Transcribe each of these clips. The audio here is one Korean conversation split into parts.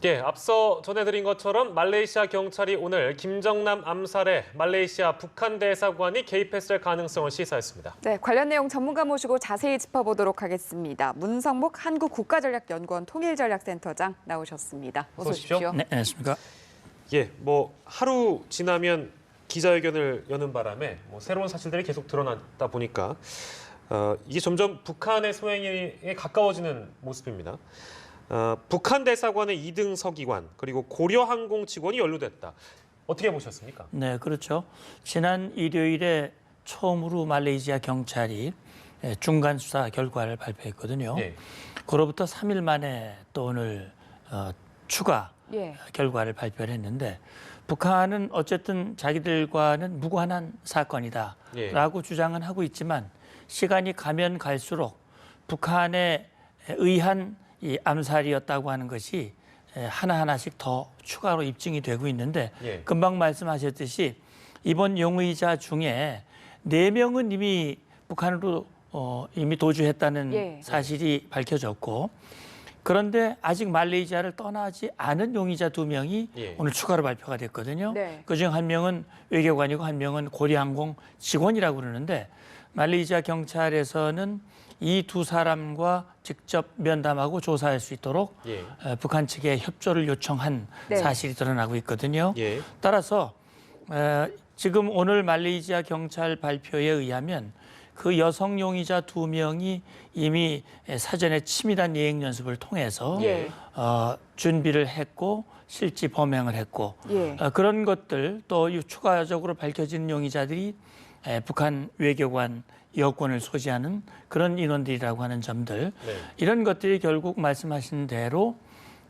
예, 앞서 전해드린 것처럼 말레이시아 경찰이 오늘 김정남 암살에 말레이시아 북한 대사관이 개입했을 가능성을 시사했습니다. 네, 관련 내용 전문가 모시고 자세히 짚어보도록 하겠습니다. 문성목 한국국가전략연구원 통일전략센터장 나오셨습니다. 어서 오십시오. 네, 안녕하십니까. 예, 하루 지나면 기자회견을 여는 바람에 새로운 사실들이 계속 드러나다 보니까 이게 점점 북한의 소행에 가까워지는 모습입니다. 북한 대사관의 2등 서기관 그리고 고려항공 직원이 연루됐다. 어떻게 보셨습니까? 네, 그렇죠. 지난 일요일에 처음으로 말레이시아 경찰이 중간 수사 결과를 발표했거든요. 예. 그로부터 3일 만에 또 오늘 추가 예. 결과를 발표를 했는데 북한은 어쨌든 자기들과는 무관한 사건이다라고 주장은 하고 있지만 시간이 가면 갈수록 북한에 의한 이 암살이었다고 하는 것이 하나하나씩 더 추가로 입증이 되고 있는데 금방 말씀하셨듯이 이번 용의자 중에 4명은 이미 북한으로 이미 도주했다는 사실이 밝혀졌고 그런데 아직 말레이시아를 떠나지 않은 용의자 2명이 오늘 추가로 발표가 됐거든요. 그중 한 명은 외교관이고 한 명은 고려항공 직원이라고 그러는데 말레이시아 경찰에서는 이 2사람과 직접 면담하고 조사할 수 있도록 북한 측에 협조를 요청한 사실이 드러나고 있거든요. 따라서 지금 오늘 말레이시아 경찰 발표에 의하면 그 여성 용의자 2명이 이미 사전에 치밀한 예행 연습을 통해서 준비를 했고 실제 범행을 했고 그런 것들 또 추가적으로 밝혀진 용의자들이 북한 외교관 여권을 소지하는 그런 인원들이라고 하는 점들 이런 것들이 결국 말씀하신 대로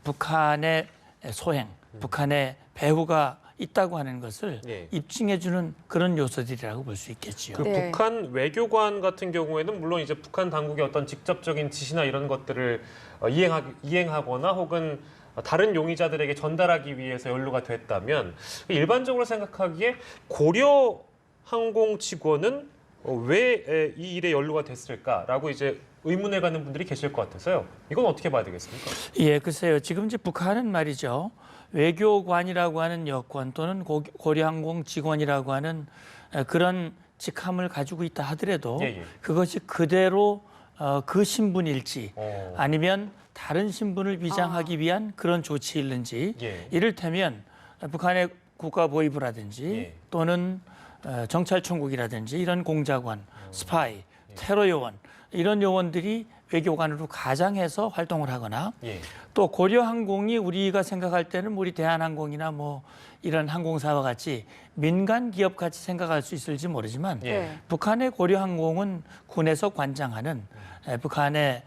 북한의 소행, 북한의 배후가 있다고 하는 것을 입증해주는 그런 요소들이라고 볼 수 있겠지요. 북한 외교관 같은 경우에는 물론 이제 북한 당국의 어떤 직접적인 지시나 이런 것들을 이행하거나 혹은 다른 용의자들에게 전달하기 위해서 연루가 됐다면 일반적으로 생각하기에 고려 항공 직원은 왜 이 일에 연루가 됐을까라고 이제 의문을 갖는 분들이 계실 것 같아서요. 이건 어떻게 봐야 되겠습니까? 예, 글쎄요. 지금 이제 북한은 말이죠. 외교관이라고 하는 여권 또는 고려항공 직원이라고 하는 그런 직함을 가지고 있다 하더라도 그것이 그대로 그 신분일지 아니면 다른 신분을 위장하기 위한 그런 조치일는지 이를테면 북한의 국가보위부라든지 또는 정찰총국이라든지 이런 공작원, 스파이, 테러 요원 이런 요원들이 외교관으로 가장해서 활동을 하거나 또 고려항공이 우리가 생각할 때는 우리 대한항공이나 이런 항공사와 같이 민간 기업 같이 생각할 수 있을지 모르지만 북한의 고려항공은 군에서 관장하는 북한의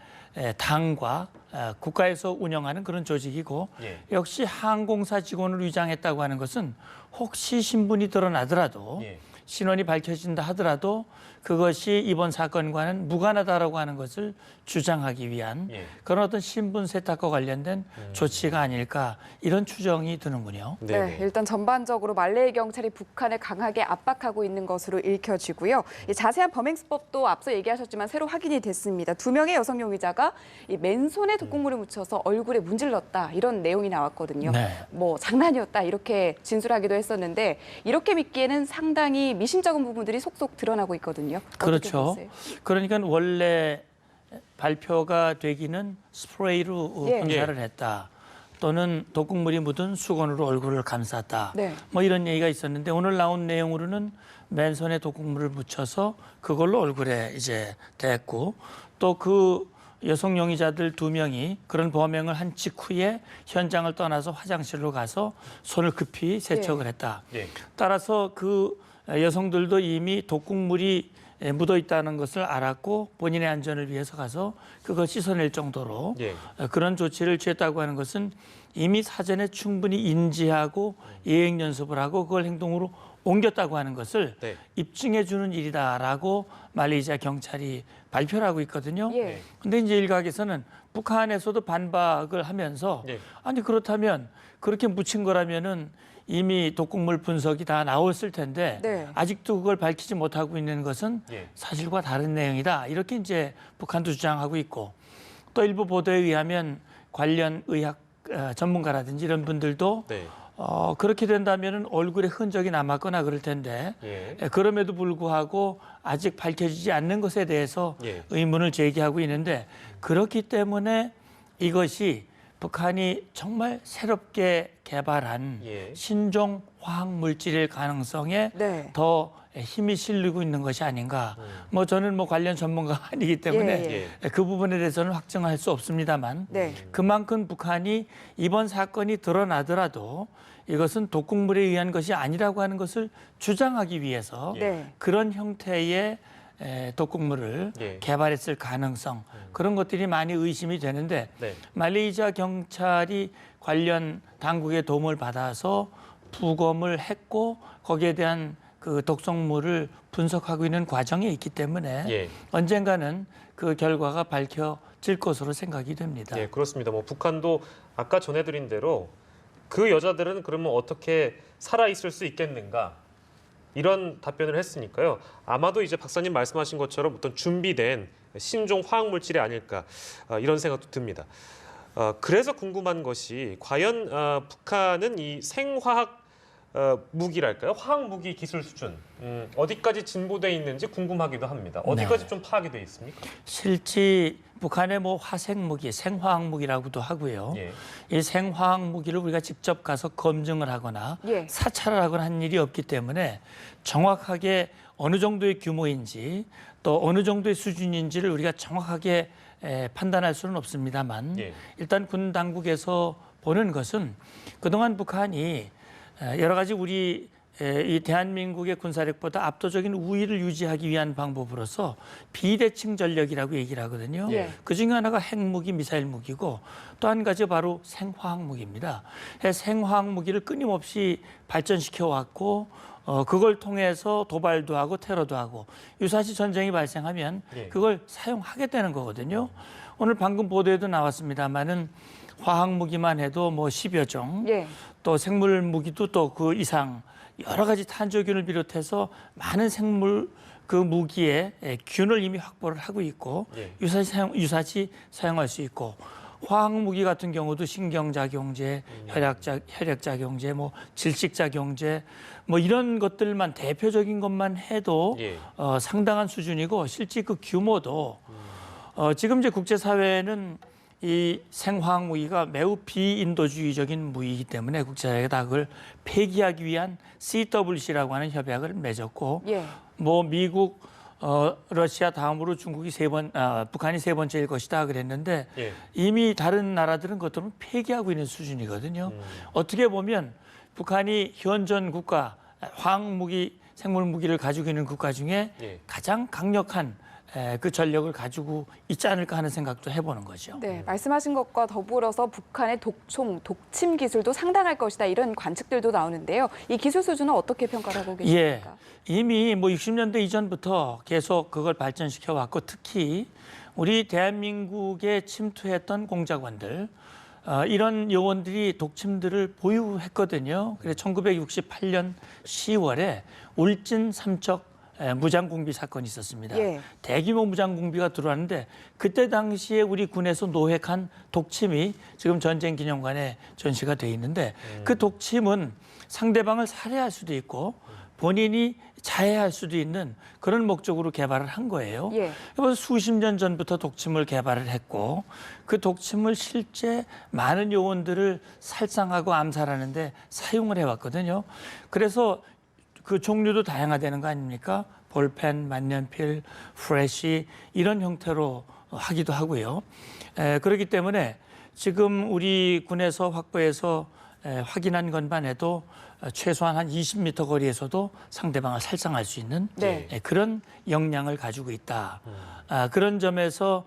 당과 국가에서 운영하는 그런 조직이고 역시 항공사 직원을 위장했다고 하는 것은 혹시 신분이 드러나더라도 신원이 밝혀진다 하더라도 그것이 이번 사건과는 무관하다라고 하는 것을 주장하기 위한 그런 어떤 신분 세탁과 관련된 조치가 아닐까 이런 추정이 드는군요. 네, 일단 전반적으로 말레이 경찰이 북한을 강하게 압박하고 있는 것으로 읽혀지고요. 이 자세한 범행 수법도 앞서 얘기하셨지만 새로 확인이 됐습니다. 2명의 여성 용의자가 이 맨손에 독극물을 묻혀서 얼굴에 문질렀다 이런 내용이 나왔거든요. 장난이었다 이렇게 진술하기도 했었는데 이렇게 믿기에는 상당히 미심쩍은 부분들이 속속 드러나고 있거든요. 그렇죠. 그러니까 원래 발표가 되기는 스프레이로噴사를 했다. 또는 독극물이 묻은 수건으로 얼굴을 감쌌다. 이런 얘기가 있었는데 오늘 나온 내용으로는 맨손에 독극물을 묻혀서 그걸로 얼굴에 이제 댔고 또 그 여성 용의자들 2명이 그런 범행을 한 직후에 현장을 떠나서 화장실로 가서 손을 급히 세척을 했다. 따라서 그 여성들도 이미 독극물이 묻어 있다는 것을 알았고 본인의 안전을 위해서 가서 그걸 씻어낼 정도로 그런 조치를 취했다고 하는 것은 이미 사전에 충분히 인지하고 예행 연습을 하고 그걸 행동으로 옮겼다고 하는 것을 입증해 주는 일이다라고 말레이시아 경찰이 발표를 하고 있거든요. 근데 이제 일각에서는 북한에서도 반박을 하면서 아니 그렇다면 그렇게 묻힌 거라면은 이미 독극물 분석이 다 나왔을 텐데 아직도 그걸 밝히지 못하고 있는 것은 사실과 다른 내용이다. 이렇게 이제 북한도 주장하고 있고 또 일부 보도에 의하면 관련 의학 전문가라든지 이런 분들도 네. 그렇게 된다면 얼굴에 흔적이 남았거나 그럴 텐데 예. 그럼에도 불구하고 아직 밝혀지지 않는 것에 대해서 예. 의문을 제기하고 있는데 그렇기 때문에 이것이 북한이 정말 새롭게 개발한 예. 신종 화학 물질일 가능성에 네. 더 힘이 실리고 있는 것이 아닌가. 뭐 저는 뭐 관련 전문가가 아니기 때문에 예. 그 부분에 대해서는 확정할 수 없습니다만 네. 그만큼 북한이 이번 사건이 드러나더라도 이것은 독극물에 의한 것이 아니라고 하는 것을 주장하기 위해서 네. 그런 형태의 독극물을 예. 개발했을 가능성 그런 것들이 많이 의심이 되는데 네. 말레이시아 경찰이 관련 당국의 도움을 받아서 부검을 했고 거기에 대한 그 독성물을 분석하고 있는 과정에 있기 때문에 예. 언젠가는 그 결과가 밝혀질 것으로 생각이 됩니다. 예, 그렇습니다. 뭐 북한도 아까 전해드린 대로 그 여자들은 그러면 어떻게 살아 있을 수 있겠는가? 이런 답변을 했으니까요. 아마도 이제 박사님 말씀하신 것처럼 어떤 준비된 신종 화학 물질이 아닐까 이런 생각도 듭니다. 그래서 궁금한 것이 과연 북한은 이 생화학 무기랄까요? 화학 무기 기술 수준 어디까지 진보돼 있는지 궁금하기도 합니다. 어디까지 좀 파악이 돼 있습니까? 실제 북한의 뭐 화생 무기, 생화학 무기라고도 하고요. 예. 이 생화학 무기를 우리가 직접 가서 검증을 하거나 예. 사찰을 하거나 한 일이 없기 때문에 정확하게 어느 정도의 규모인지 또 어느 정도의 수준인지를 우리가 정확하게 판단할 수는 없습니다만 예. 일단 군 당국에서 보는 것은 그동안 북한이 여러 가지 우리 이 대한민국의 군사력보다 압도적인 우위를 유지하기 위한 방법으로서 비대칭 전력이라고 얘기를 하거든요. 예. 그중에 하나가 핵무기, 미사일 무기고 또 한 가지 바로 생화학 무기입니다. 생화학 무기를 끊임없이 발전시켜 왔고 그걸 통해서 도발도 하고 테러도 하고 유사시 전쟁이 발생하면 예. 그걸 사용하게 되는 거거든요. 오늘 방금 보도에도 나왔습니다마는 화학 무기만 해도 뭐 10여 종, 예. 또 생물 무기도 또 그 이상 여러 가지 탄저균을 비롯해서 많은 생물 그 무기의 균을 이미 확보를 하고 있고 예. 유사시 사용할 수 있고 화학 무기 같은 경우도 신경작용제, 혈액작용제, 뭐 질식작용제 뭐 이런 것들만 대표적인 것만 해도 예. 상당한 수준이고 실제 그 규모도 지금 이제 국제사회는 이 생화학 무기가 매우 비인도주의적인 무기이기 때문에 국제사회가 그걸 폐기하기 위한 CWC라고 하는 협약을 맺었고 예. 뭐 미국, 러시아 다음으로 중국이 북한이 세 번째일 것이다 그랬는데 예. 이미 다른 나라들은 그것들은 폐기하고 있는 수준이거든요. 어떻게 보면 북한이 현존 국가, 화학 무기, 생물 무기를 가지고 있는 국가 중에 예. 가장 강력한 그 전력을 가지고 있지 않을까 하는 생각도 해보는 거죠. 네, 말씀하신 것과 더불어서 북한의 독총, 독침 기술도 상당할 것이다 이런 관측들도 나오는데요. 이 기술 수준은 어떻게 평가를 하고 계십니까? 이미 뭐 60년대 이전부터 계속 그걸 발전시켜 왔고 특히 우리 대한민국에 침투했던 공작원들 이런 요원들이 독침들을 보유했거든요. 그래서 1968년 10월에 울진 삼척 무장공비 사건이 있었습니다. 예. 대규모 무장공비가 들어왔는데 그때 당시에 우리 군에서 노획한 독침이 지금 전쟁기념관에 전시가 돼 있는데 그 독침은 상대방을 살해할 수도 있고 본인이 자해할 수도 있는 그런 목적으로 개발을 한 거예요. 예. 그래서 수십 년 전부터 독침을 개발을 했고 그 독침을 실제 많은 요원들을 살상하고 암살하는 데 사용을 해왔거든요. 그래서 그 종류도 다양화되는 거 아닙니까? 볼펜, 만년필, 프레쉬 이런 형태로 하기도 하고요. 그렇기 때문에 지금 우리 군에서 확보해서 확인한 것만 해도 최소한 한 20m 거리에서도 상대방을 살상할 수 있는 네. 그런 역량을 가지고 있다. 그런 점에서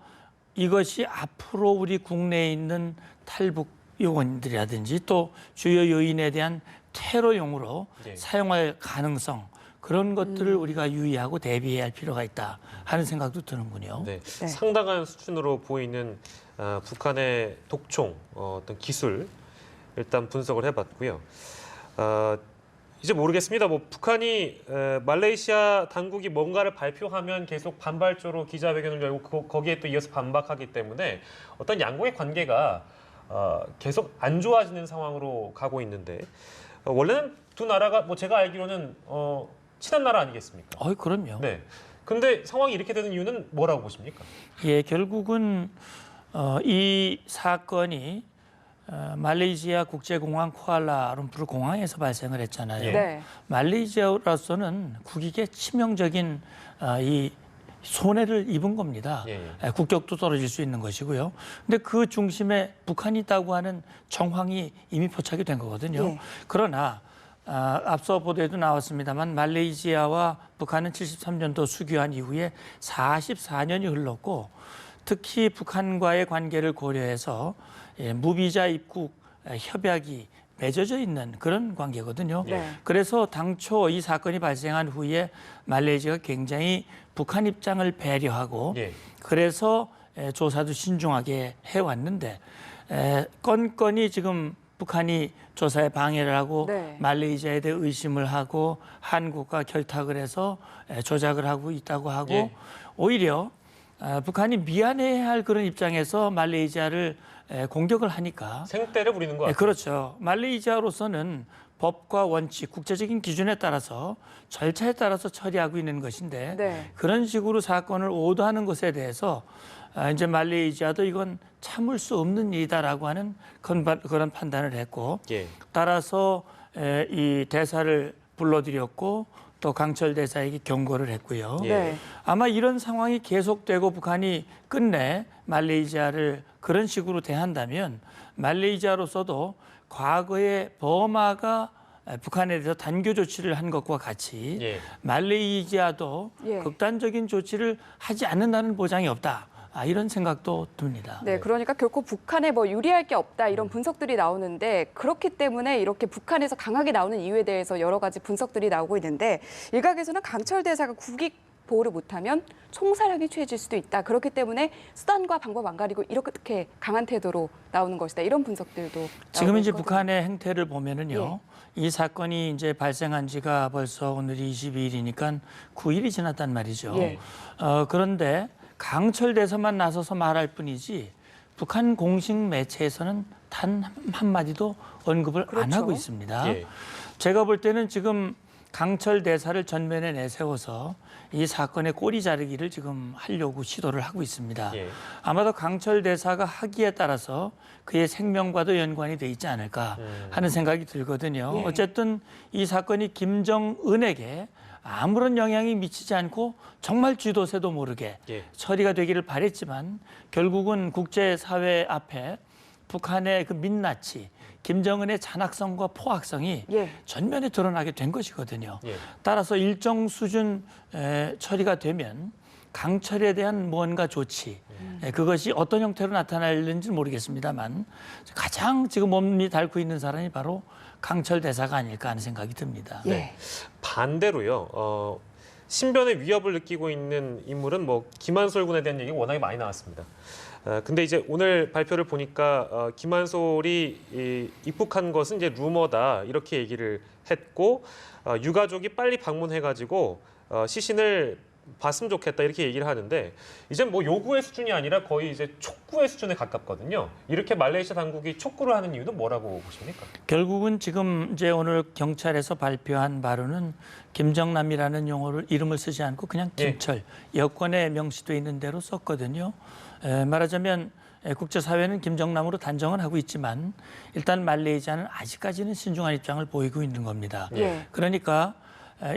이것이 앞으로 우리 국내에 있는 탈북 요원들이라든지 또 주요 요인에 대한 테러용으로 네. 사용할 가능성 그런 것들을 우리가 유의하고 대비해야 할 필요가 있다 하는 생각도 드는군요. 네. 네. 상당한 수준으로 보이는 북한의 독총 어떤 기술 일단 분석을 해봤고요. 이제 모르겠습니다. 뭐 북한이 말레이시아 당국이 뭔가를 발표하면 계속 반발적으로 기자회견을 열고 거기에 또 이어서 반박하기 때문에 어떤 양국의 관계가 계속 안 좋아지는 상황으로 가고 있는데 원래는 두 나라가 뭐 제가 알기로는 친한 나라 아니겠습니까? 그럼요. 네. 근데 상황이 이렇게 되는 이유는 뭐라고 보십니까? 예, 결국은 이 사건이 말레이시아 국제공항 쿠알라룸푸르 공항에서 발생을 했잖아요. 예. 네. 말레이시아로서는 국익에 치명적인 이 손해를 입은 겁니다. 예. 국격도 떨어질 수 있는 것이고요. 근데 그 중심에 북한이 있다고 하는 정황이 이미 포착이 된 거거든요. 예. 그러나 앞서 보도에도 나왔습니다만 말레이시아와 북한은 73년도 수교한 이후에 44년이 흘렀고 특히 북한과의 관계를 고려해서 무비자 입국 협약이 맺어져 있는 그런 관계거든요. 네. 그래서 당초 이 사건이 발생한 후에 말레이시아가 굉장히 북한 입장을 배려하고 예. 그래서 조사도 신중하게 해왔는데 건건이 지금 북한이 조사에 방해를 하고 네. 말레이시아에 대해 의심을 하고 한국과 결탁을 해서 조작을 하고 있다고 하고 예. 오히려 북한이 미안해야 할 그런 입장에서 말레이시아를 공격을 하니까 생떼를 부리는 거 같아요. 그렇죠. 말레이시아로서는 법과 원칙, 국제적인 기준에 따라서 절차에 따라서 처리하고 있는 것인데 네. 그런 식으로 사건을 오도하는 것에 대해서 이제 말레이시아도 이건 참을 수 없는 일이다라고 하는 그런 판단을 했고 예. 따라서 이 대사를 불러들였고 또 강철 대사에게 경고를 했고요. 예. 네. 아마 이런 상황이 계속되고 북한이 끝내 말레이시아를 그런 식으로 대한다면 말레이시아로서도 과거에 버마가 북한에 대해서 단교 조치를 한 것과 같이 예. 말레이시아도 예. 극단적인 조치를 하지 않는다는 보장이 없다. 이런 생각도 듭니다. 네, 그러니까 결코 북한에 뭐 유리할 게 없다 이런 분석들이 나오는데 그렇기 때문에 이렇게 북한에서 강하게 나오는 이유에 대해서 여러 가지 분석들이 나오고 있는데 일각에서는 강철 대사가 국익 보호를 못하면 총살형이 취해질 수도 있다. 그렇기 때문에 수단과 방법 안 가리고 이렇게 강한 태도로 나오는 것이다. 이런 분석들도 지금 나오고 이제 있거든요. 북한의 행태를 보면은요. 이 사건이 이제 발생한 지가 벌써 오늘이 22일이니까 9일이 지났단 말이죠. 예. 그런데 강철 대사만 나서서 말할 뿐이지 북한 공식 매체에서는 단 한마디도 언급을 안 그렇죠. 하고 있습니다. 예. 제가 볼 때는 지금 강철 대사를 전면에 내세워서 이 사건의 꼬리 자르기를 지금 하려고 시도를 하고 있습니다. 예. 아마도 강철 대사가 하기에 따라서 그의 생명과도 연관이 돼 있지 않을까 하는 생각이 들거든요. 예. 어쨌든 이 사건이 김정은에게 아무런 영향이 미치지 않고 정말 쥐도새도 모르게 예. 처리가 되기를 바랬지만 결국은 국제사회 앞에 북한의 그 민낯이 김정은의 잔악성과 포악성이 예. 전면에 드러나게 된 것이거든요. 예. 따라서 일정 수준 처리가 되면 강철에 대한 무언가 조치 그것이 어떤 형태로 나타날는지 모르겠습니다만 가장 지금 몸이 닳고 있는 사람이 바로 강철 대사가 아닐까 하는 생각이 듭니다. 예. 반대로요. 신변의 위협을 느끼고 있는 인물은 뭐 김한솔 군에 대한 얘기가 워낙에 많이 나왔습니다. 근데 이제 오늘 발표를 보니까 김한솔이 입국한 것은 이제 루머다 이렇게 얘기를 했고 유가족이 빨리 방문해가지고 시신을 봤으면 좋겠다 이렇게 얘기를 하는데 이제 뭐 요구의 수준이 아니라 거의 이제 촉구의 수준에 가깝거든요. 이렇게 말레이시아 당국이 촉구를 하는 이유는 뭐라고 보십니까? 결국은 지금 이제 오늘 경찰에서 발표한 바로는 김정남이라는 용어를 이름을 쓰지 않고 그냥 김철 여권에 명시돼 있는 대로 썼거든요. 말하자면 국제사회는 김정남으로 단정은 하고 있지만 일단 말레이시아는 아직까지는 신중한 입장을 보이고 있는 겁니다. 예. 그러니까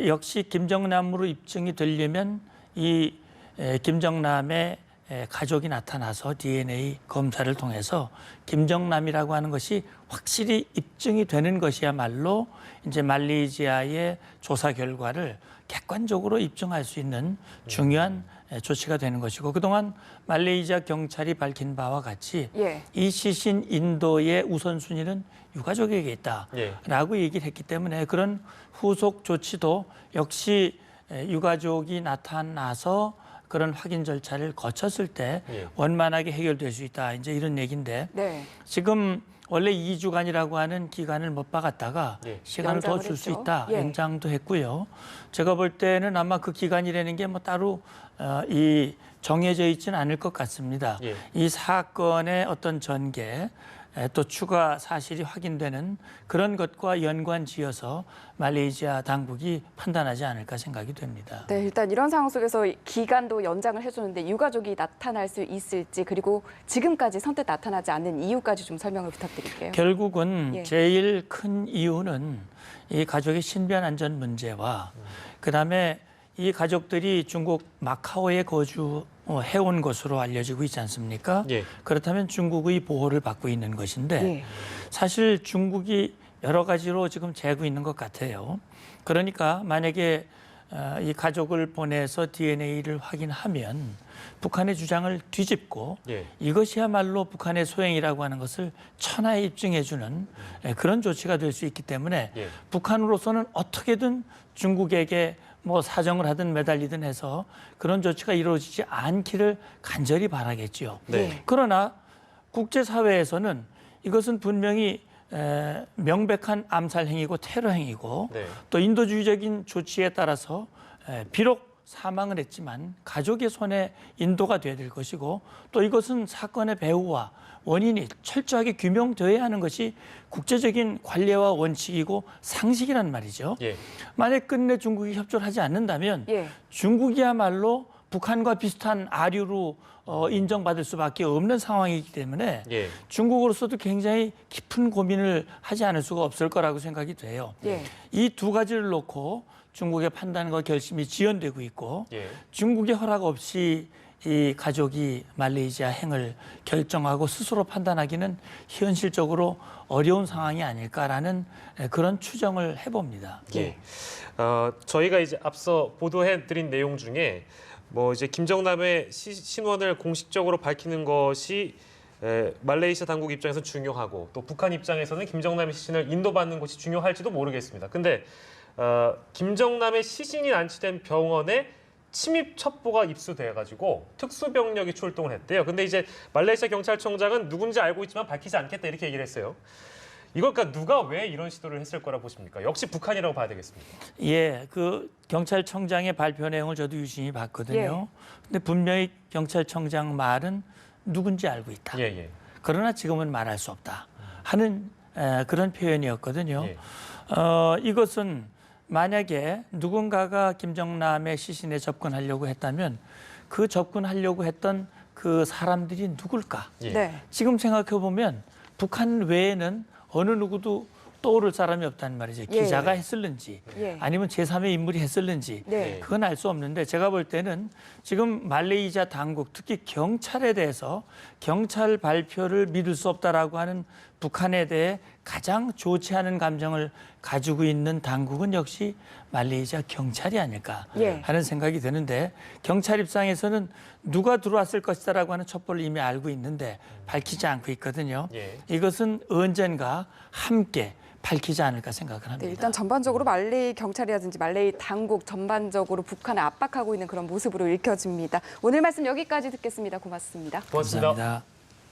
역시 김정남으로 입증이 되려면 이 김정남의 가족이 나타나서 DNA 검사를 통해서 김정남이라고 하는 것이 확실히 입증이 되는 것이야말로 이제 말레이시아의 조사 결과를 객관적으로 입증할 수 있는 중요한 조치가 되는 것이고 그동안 말레이시아 경찰이 밝힌 바와 같이 예. 이 시신 인도의 우선순위는 유가족에게 있다라고 얘기를 했기 때문에 그런 후속 조치도 역시 유가족이 나타나서 그런 확인 절차를 거쳤을 때 원만하게 해결될 수 있다. 이제 이런 얘기인데 네. 지금 원래 2주간이라고 하는 기간을 못 박았다가 시간을 더 줄 수 연장을 있다. 했죠. 예. 연장도 했고요. 제가 볼 때는 아마 그 기간이라는 게 뭐 따로 이 정해져 있지는 않을 것 같습니다. 이 사건의 어떤 전개 또 추가 사실이 확인되는 그런 것과 연관지어서 말레이시아 당국이 판단하지 않을까 생각이 됩니다. 네, 일단 이런 상황 속에서 기간도 연장을 해주는데 유가족이 나타날 수 있을지 그리고 지금까지 선뜻 나타나지 않는 이유까지 좀 설명을 부탁드릴게요. 결국은 예. 제일 큰 이유는 이 가족의 신변 안전 문제와 그다음에 이 가족들이 중국 마카오에 거주해온 것으로 알려지고 있지 않습니까? 예. 그렇다면 중국의 보호를 받고 있는 것인데 예. 사실 중국이 여러 가지로 지금 재고 있는 것 같아요. 그러니까 만약에 이 가족을 보내서 DNA를 확인하면 북한의 주장을 뒤집고 예. 이것이야말로 북한의 소행이라고 하는 것을 천하에 입증해주는 그런 조치가 될 수 있기 때문에 예. 북한으로서는 어떻게든 중국에게 뭐 사정을 하든 매달리든 해서 그런 조치가 이루어지지 않기를 간절히 바라겠지요. 네. 그러나 국제사회에서는 이것은 분명히 명백한 암살 행위고 테러 행위고 네. 또 인도주의적인 조치에 따라서 비록 사망을 했지만 가족의 손에 인도가 돼야 될 것이고 또 이것은 사건의 배후와 원인이 철저하게 규명되어야 하는 것이 국제적인 관례와 원칙이고 상식이란 말이죠. 예. 만약 끝내 중국이 협조를 하지 않는다면 예. 중국이야말로 북한과 비슷한 아류로 인정받을 수밖에 없는 상황이기 때문에 예. 중국으로서도 굉장히 깊은 고민을 하지 않을 수가 없을 거라고 생각이 돼요. 예. 이 두 가지를 놓고 중국의 판단과 결심이 지연되고 있고 예. 중국의 허락 없이 이 가족이 말레이시아 행을 결정하고 스스로 판단하기는 현실적으로 어려운 상황이 아닐까라는 그런 추정을 해봅니다. 예. 저희가 이제 앞서 보도해드린 내용 중에 뭐 이제 김정남의 신원을 공식적으로 밝히는 것이 말레이시아 당국 입장에서 중요하고 또 북한 입장에서는 김정남의 시신을 인도받는 것이 중요할지도 모르겠습니다. 근데 김정남의 시신이 안치된 병원에 침입 첩보가 입수돼가지고 특수병력이 출동을 했대요. 근데 이제 말레이시아 경찰청장은 누군지 알고 있지만 밝히지 않겠다 이렇게 얘기를 했어요. 이걸 그러니까 누가 왜 이런 시도를 했을 거라고 보십니까? 역시 북한이라고 봐야 되겠습니까? 예, 그 경찰청장의 발표 내용을 저도 유심히 봤거든요. 근데 분명히 경찰청장 말은 누군지 알고 있다. 예, 예. 그러나 지금은 말할 수 없다 하는 그런 표현이었거든요. 예. 이것은 만약에 누군가가 김정남의 시신에 접근하려고 했다면 그 접근하려고 했던 그 사람들이 누굴까? 예. 네. 지금 생각해 보면 북한 외에는 어느 누구도 떠오를 사람이 없다는 말이죠. 예. 기자가 했을는지 예. 아니면 제3의 인물이 했을는지 네. 그건 알 수 없는데 제가 볼 때는 지금 말레이시아 당국 특히 경찰에 대해서 경찰 발표를 믿을 수 없다라고 하는 북한에 대해 가장 좋지 않은 감정을 가지고 있는 당국은 역시 말레이시아 경찰이 아닐까 예. 하는 생각이 드는데 경찰 입장에서는 누가 들어왔을 것이다라고 하는 첩보를 이미 알고 있는데 밝히지 않고 있거든요. 예. 이것은 언젠가 함께 밝히지 않을까 생각을 합니다. 네, 일단 전반적으로 말레이 경찰이라든지 말레이 당국 전반적으로 북한을 압박하고 있는 그런 모습으로 읽혀집니다. 오늘 말씀 여기까지 듣겠습니다. 고맙습니다. 고맙습니다. 감사합니다.